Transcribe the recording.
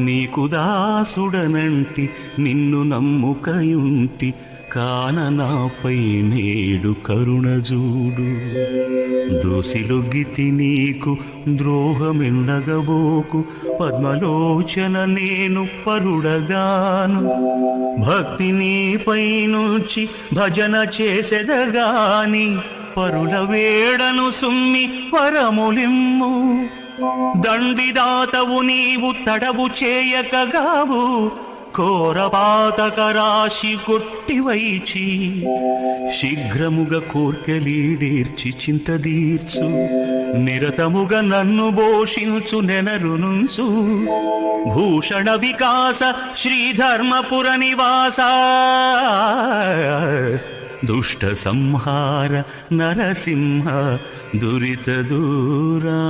నీకు దాసుడనంటి నిన్ను నమ్ముకయుంటి కాన నాపై నేడు కరుణ చూడు. దోసిలొగ్గితి నీకు ద్రోహమిండగబోకు, పద్మలోచన నేను పరుడగాను. భక్తి నీపై నుంచి భజన చేసెదగాని, పరుల వేడను సుమ్మి వరములిమ్ము. దండిదాతవు నీవు తడవు చేయకగావు, కోరపాతక రాశి కొట్టివైచి. శీఘ్రముగ కోర్కెలీడేర్చి చింతదీర్చు, నిరతముగ నన్ను భోషించు నెనరునుంచు. భూషణ వికాస శ్రీధర్మపుర నివాస, దుష్ట సంహార నరసింహ దురిత దూరా.